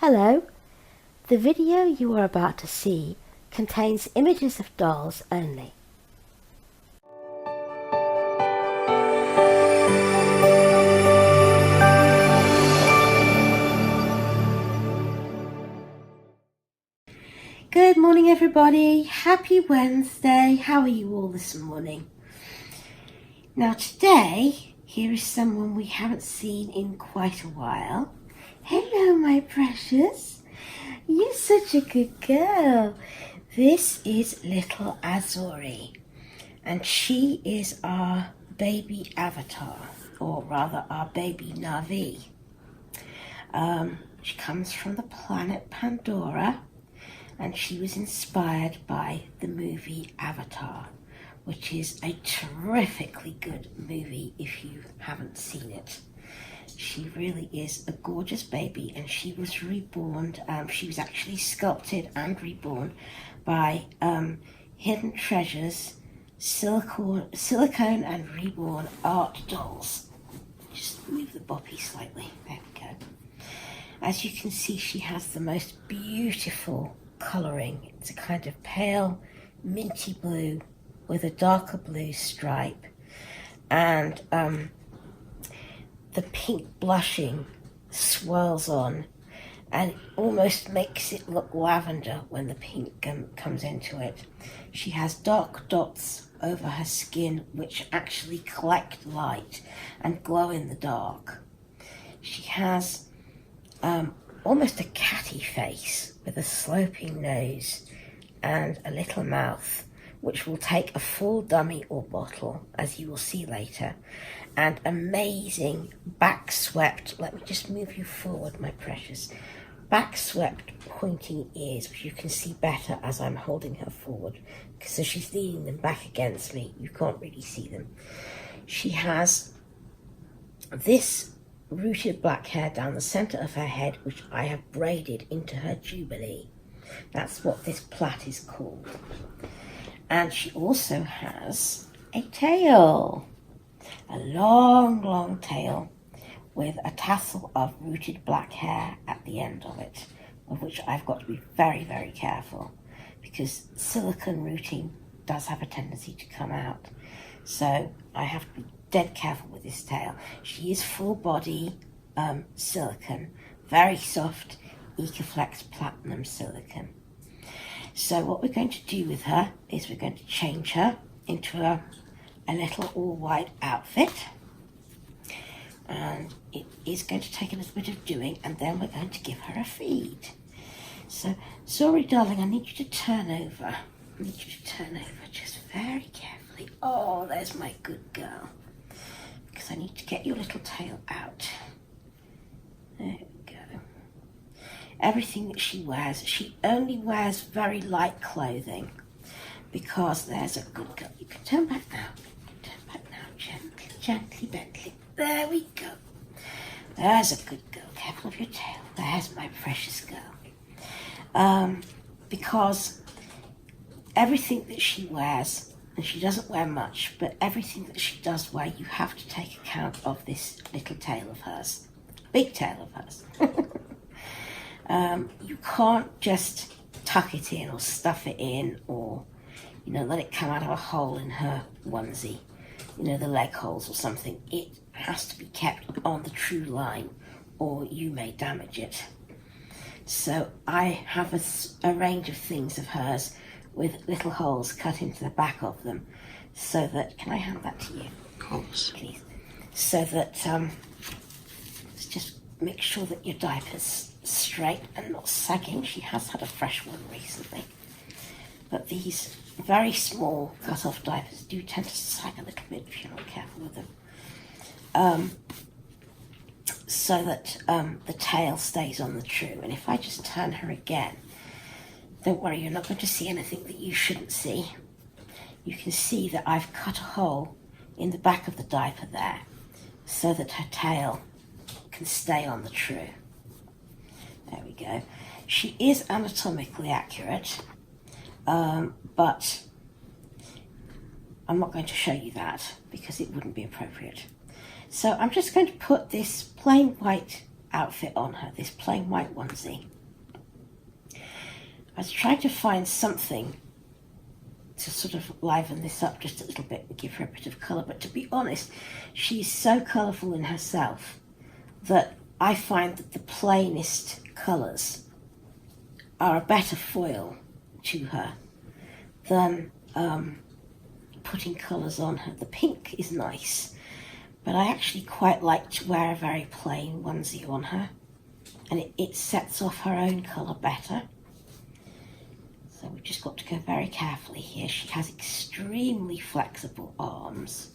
Hello, the video you are about to see contains images of dolls only. Good morning everybody, happy Wednesday, how are you all this morning? Now today, here is someone we haven't seen in quite a while. Hello my precious, you're such a good girl. This is little Azuri and she is our baby avatar, or rather our baby Navi. She comes from the planet Pandora and she was inspired by the movie Avatar, which is a terrifically good movie if you haven't seen it. She really is a gorgeous baby and she was reborn. She was actually sculpted and reborn by Hidden Treasures silicone and reborn art dolls. Just move the boppy slightly, there we go. As you can see, she has the most beautiful colouring. It's a kind of pale minty blue with a darker blue stripe, and the pink blushing swirls on and almost makes it look lavender when the pink comes into it. She has dark dots over her skin which actually collect light and glow in the dark. She has almost a catty face with a sloping nose and a little mouth, which will take a full dummy or bottle, as you will see later, and amazing back-swept, let me just move you forward, my precious, back-swept pointing ears, which you can see better as I'm holding her forward, because as she's leaning them back against me, you can't really see them. She has this rooted black hair down the centre of her head, which I have braided into her jubilee. That's what this plait is called. And she also has a tail, a long tail with a tassel of rooted black hair at the end of it, of which I've got to be very careful because silicone rooting does have a tendency to come out. So I have to be dead careful with this tail. She is full body silicone, very soft Ecoflex platinum silicone. So what we're going to do with her is we're going to change her into a little all-white outfit, and it is going to take a little bit of doing, and then we're going to give her a feed. So, sorry darling, I need you to turn over. I need you to turn over just very carefully. Oh, there's my good girl. Because I need to get your little tail out. There we go. Everything that she wears, she only wears very light clothing, because there's a good girl. You can turn back now. Turn back now, gently, Bentley. There we go. There's a good girl. Careful of your tail. There's my precious girl. Because everything that she wears, and she doesn't wear much, but everything that she does wear, you have to take account of this little tail of hers. Big tail of hers. You can't just tuck it in or stuff it in or, let it come out of a hole in her onesie, the leg holes or something. It has to be kept on the true line or you may damage it. So I have a range of things of hers with little holes cut into the back of them, so that, can I hand that to you? Of course. Please. So that, let's just make sure that your diaper's straight and not sagging. She has had a fresh one recently. But these very small cut-off diapers do tend to sag a little bit if you're not careful with them. So that the tail stays on the true. And if I just turn her again, don't worry, you're not going to see anything that you shouldn't see. You can see that I've cut a hole in the back of the diaper there so that her tail can stay on the true. There we go. She is anatomically accurate, but I'm not going to show you that because it wouldn't be appropriate. So I'm just going to put this plain white outfit on her, this plain white onesie. I was trying to find something to sort of liven this up just a little bit and give her a bit of colour, but to be honest, she's so colourful in herself that I find that the plainest colours are a better foil to her than putting colours on her. The pink is nice, but I actually quite like to wear a very plain onesie on her, and it sets off her own colour better. So we've just got to go very carefully here. She has extremely flexible arms,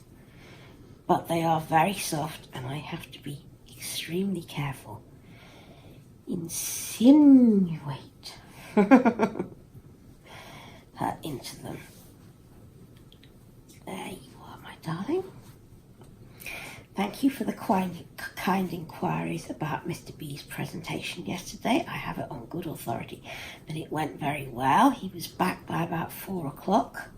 but they are very soft, and I have to be extremely careful. Insinuate her into them. There you are, my darling. Thank you for the kind inquiries about Mr. B's presentation yesterday. I have it on good authority that it went very well. He was back by about 4 o'clock,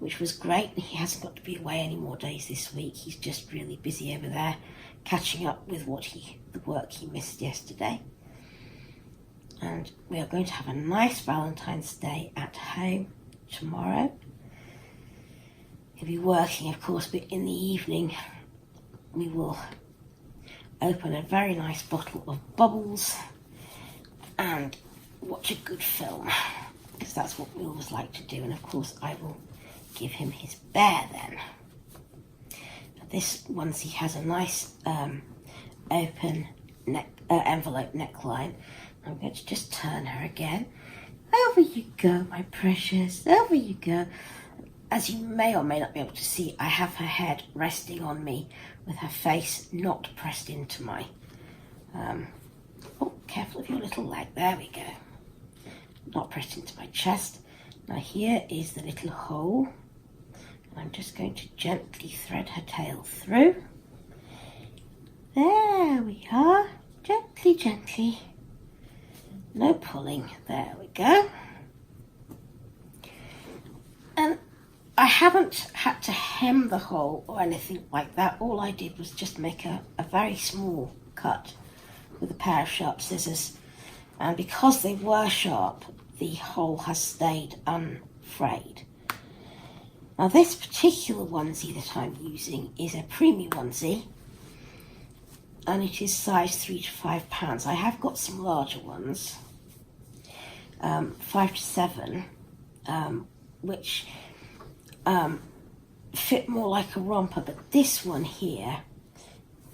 which was great. He hasn't got to be away any more days this week. He's just really busy over there, catching up with the work he missed yesterday. And we are going to have a nice Valentine's Day at home tomorrow. He'll be working, of course, but in the evening we will open a very nice bottle of bubbles and watch a good film, because that's what we always like to do. And of course I will give him his bear then. This onesie has a nice open envelope neckline. I'm going to just turn her again. Over you go, my precious, over you go. As you may or may not be able to see, I have her head resting on me with her face not pressed into my... oh, careful of your little leg. There we go. Not pressed into my chest. Now here is the little hole. And I'm just going to gently thread her tail through. There we are. Gently, gently. No pulling. There we go. And I haven't had to hem the hole or anything like that. All I did was just make a very small cut with a pair of sharp scissors. And because they were sharp, the hole has stayed unfrayed. Now this particular onesie that I'm using is a preemie onesie, and it is size 3 to 5 pounds. I have got some larger ones, 5 to 7, which fit more like a romper, but this one here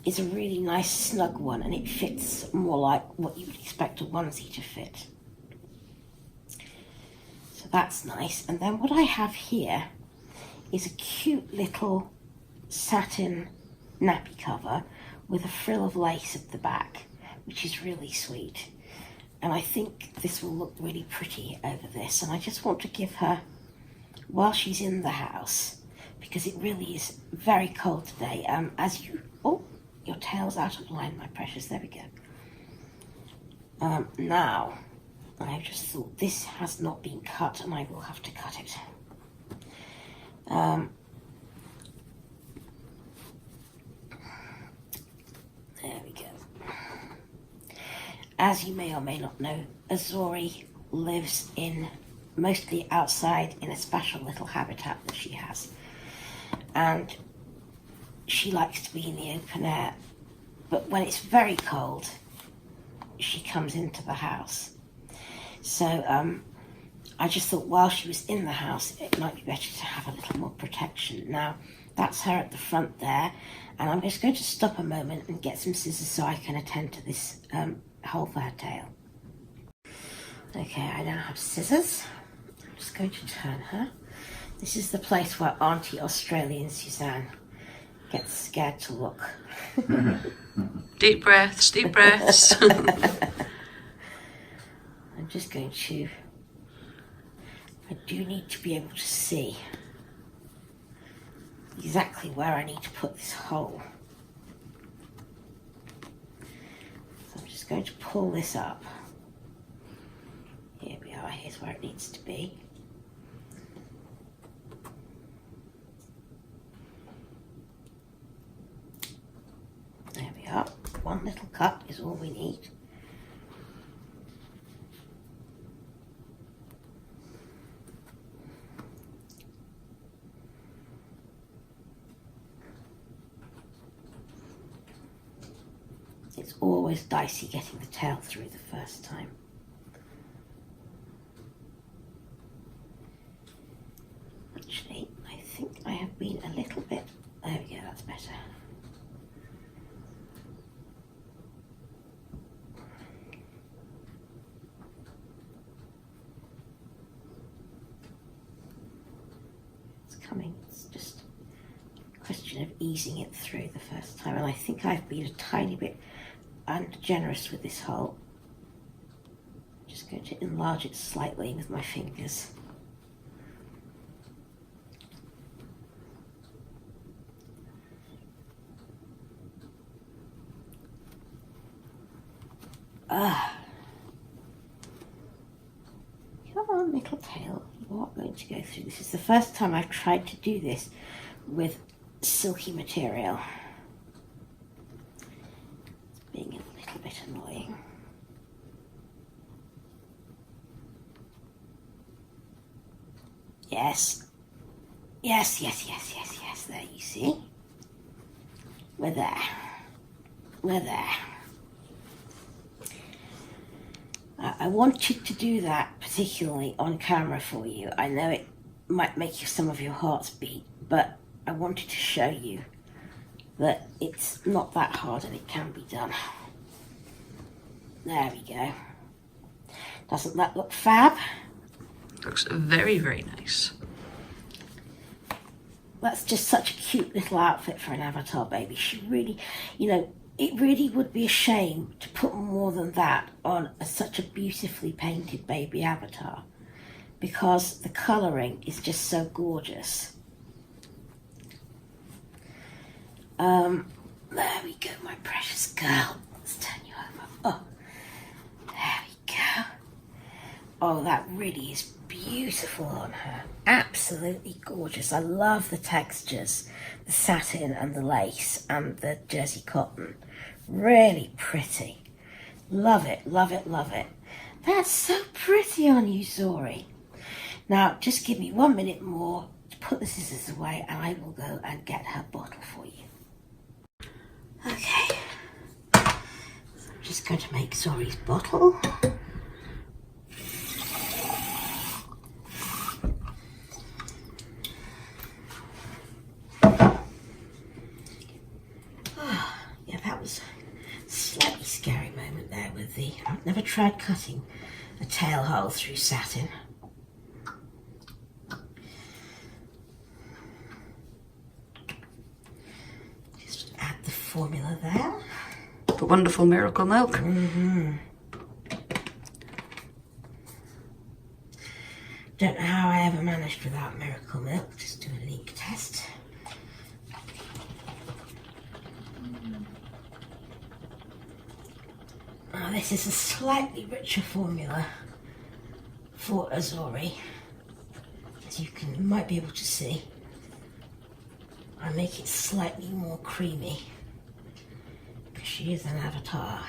is a really nice snug one, and it fits more like what you would expect a onesie to fit. So that's nice. And then what I have here is a cute little satin nappy cover with a frill of lace at the back, which is really sweet. And I think this will look really pretty over this. And I just want to give her, while she's in the house, because it really is very cold today, oh, your tail's out of line, my precious, there we go. Now, I just thought this has not been cut, and I will have to cut it. There we go. As you may or may not know, Azuri lives mostly outside in a special little habitat that she has. And she likes to be in the open air. But when it's very cold, she comes into the house. So I just thought while she was in the house, it might be better to have a little more protection. Now, that's her at the front there. And I'm just going to stop a moment and get some scissors so I can attend to this hole for her tail. Okay, I now have scissors. I'm just going to turn her. This is the place where Auntie Australian Suzanne gets scared to look. Deep breaths, deep breaths. I'm just going to... I do need to be able to see exactly where I need to put this hole. So I'm just going to pull this up. Here we are, here's where it needs to be. There we are. one little cut is all we need. It's always dicey getting the tail through the first time. Actually, I think I have been a little bit... There we go, that's better. It's coming, it's just a question of easing it through the first time, and I think I've been a tiny bit generous with this hole. Just going to enlarge it slightly with my fingers. Come on, little tail, you are going to go through. This is the first time I've tried to do this with silky material. It's being a little bit annoying. Yes. Yes, yes, yes, yes, yes. There, you see? We're there. We're there. I wanted to do that particularly on camera for you. I know it might make some of your hearts beat, but I wanted to show you that it's not that hard and it can be done. There we go. Doesn't that look fab? Looks very, very nice. That's just such a cute little outfit for an avatar baby. She really, you know, it really would be a shame to put more than that on such a beautifully painted baby avatar, because the colouring is just so gorgeous. There we go, my precious girl. Let's turn you over. Oh, there we go. Oh, that really is beautiful on her. Absolutely gorgeous. I love the textures, the satin and the lace and the jersey cotton. Really pretty. Love it, love it, love it. That's so pretty on you, Azuri. Now, just give me 1 minute more to put the scissors away and I will go and get her bottle for you. Okay. So I'm just going to make Azuri's bottle. I've never tried cutting a tail hole through satin. Just add the formula there. The wonderful miracle milk. Mm-hmm. Don't know how I ever managed without miracle milk. Just do a leak test. This is a slightly richer formula for Azuri, as you might be able to see. I make it slightly more creamy because she is an avatar,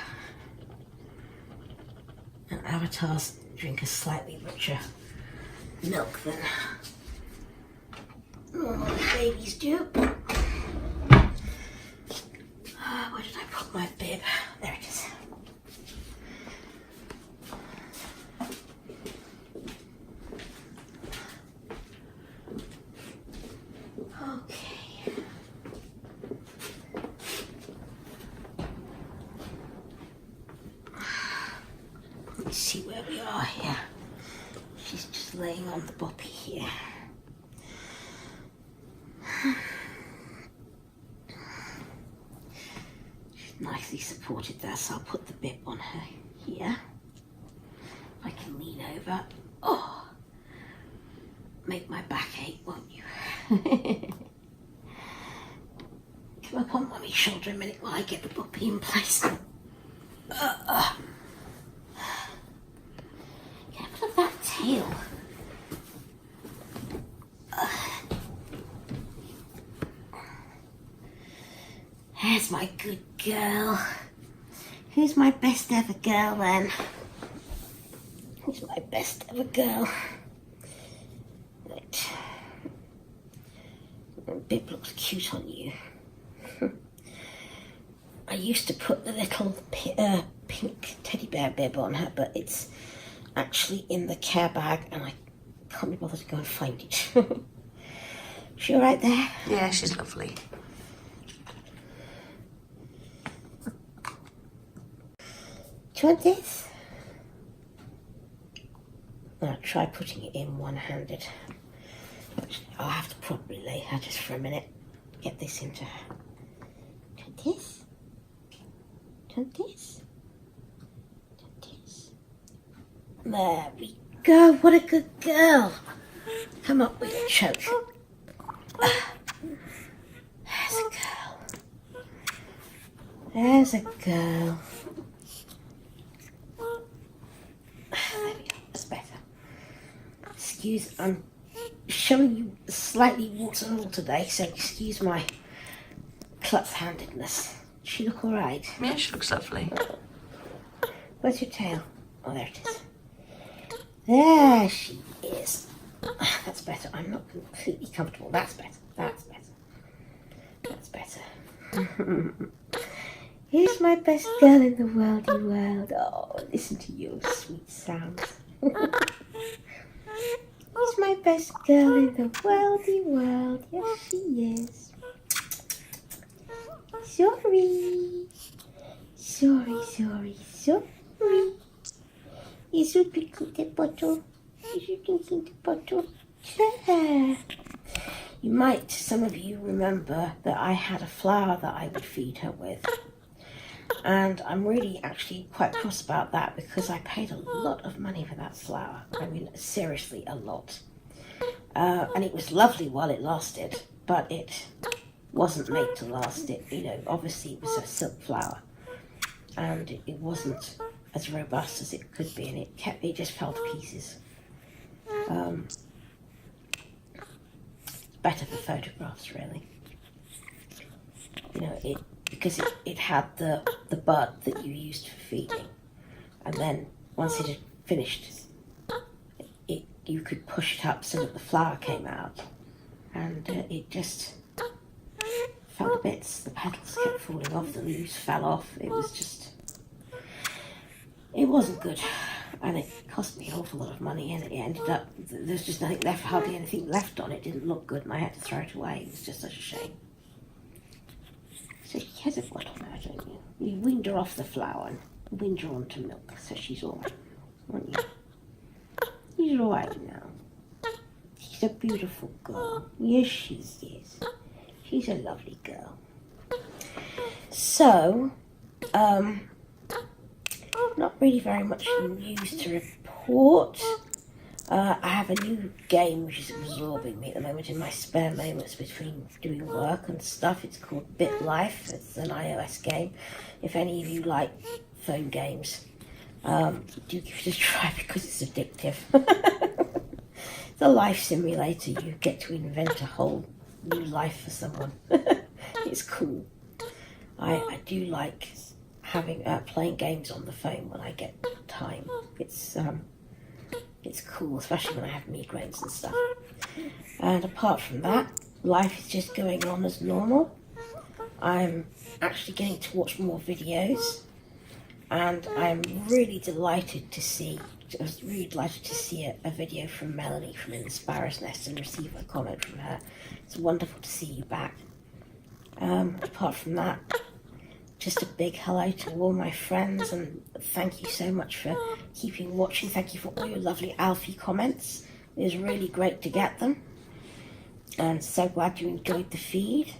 and avatars drink a slightly richer milk than normal babies do. Where did I put my bib? There it is. Let's see where we are here. She's just laying on the boppy here. She's nicely supported there, so I'll put the bib on her here. If I can lean over. Oh! Make my back ache, won't you? Come up on Mummy's shoulder a minute while I get the boppy in place. Careful of that tail. There's my good girl. Who's my best ever girl then? Who's my best ever girl? Right. Bib looks cute on you. I used to put the little pink teddy bear bib on her, but it's actually in the care bag and I can't be bothered to go and find it. She alright there? Yeah, she's lovely. Do you want this? I'll try putting it in one-handed. I'll have to probably lay her just for a minute. Get this into her. Do you want this? Do you want this? Do you want this? There we go. What a good girl. Come up with your choke. There's a girl. There's a girl. There we go. That's better. Excuse, I'm showing you slightly warts and all today, so excuse my club-handedness. Does she look alright? Yeah, she looks lovely. Where's your tail? Oh, there it is. There she is. That's better. I'm not completely comfortable. That's better. That's better. That's better. Here's my best girl in the worldy world. Oh, listen to your sweet sounds. Here's my best girl in the worldy world. Yes, she is. Sorry. Sorry. Is you drinking the bottle? Is you drinking the bottle? Yeah. You might, some of you remember that I had a flower that I would feed her with. And I'm really actually quite cross about that because I paid a lot of money for that flower. I mean, seriously, a lot. And it was lovely while it lasted, but it wasn't made to last. It, you know, obviously it was a silk flower. And it wasn't as robust as it could be, and it just fell to pieces. Better for photographs, really. You know, because it had the bud that you used for feeding, and then once it had finished, you could push it up so that the flower came out, and it just fell to bits. The petals kept falling off, the leaves fell off. It was just, it wasn't good, and it cost me an awful lot of money, and it ended up, there's just nothing left, hardly anything left on it. It didn't look good, and I had to throw it away. It was just such a shame. So she has a bottle now, don't you? You weaned her off the flower and weaned her onto milk, so she's all right, aren't you? She's all right now. She's a beautiful girl. Yes, she is. She's a lovely girl. So, not really very much news to report. I have a new game which is absorbing me at the moment in my spare moments between doing work and stuff. It's called Bit Life. It's an iOS game. If any of you like phone games, do give it a try because it's addictive. It's a life simulator. You get to invent a whole new life for someone. It's cool. I do like having playing games on the phone when I get time. It's cool, especially when I have migraines and stuff. And apart from that, life is just going on as normal. I'm actually getting to watch more videos, and I'm really delighted to see. I was really delighted to see a video from Melanie from In the Sparrow's Nest and receive a comment from her. It's wonderful to see you back. Apart from that, just a big hello to all my friends, and thank you so much for keeping watching. Thank you for all your lovely Alfie comments. It was really great to get them, and so glad you enjoyed the feed.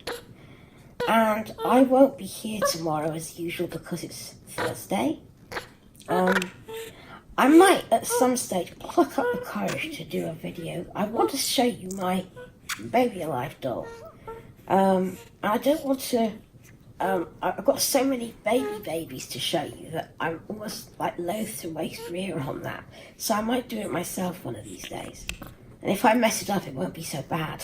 And I won't be here tomorrow as usual because it's Thursday. I might at some stage pluck up the courage to do a video. I want to show you my baby alive doll. I don't want to. I've got so many babies to show you that I'm almost like loath to waste Rhea on that. So I might do it myself one of these days. And if I mess it up, it won't be so bad.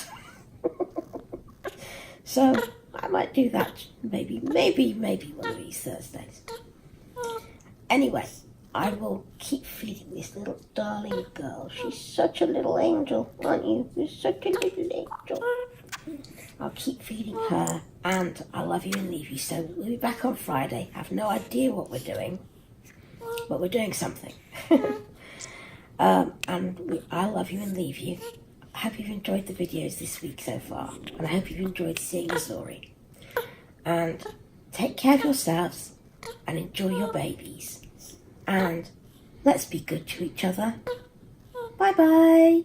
So I might do that maybe one of these Thursdays. Anyway, I will keep feeding this little darling girl. She's such a little angel, aren't you? You're such a little angel. I'll keep feeding her, and I love you and leave you. So we'll be back on Friday. Have no idea what we're doing, but we're doing something. I love you and leave you. I hope you've enjoyed the videos this week so far, and I hope you've enjoyed seeing Azuri. And take care of yourselves, and enjoy your babies. And let's be good to each other. Bye bye.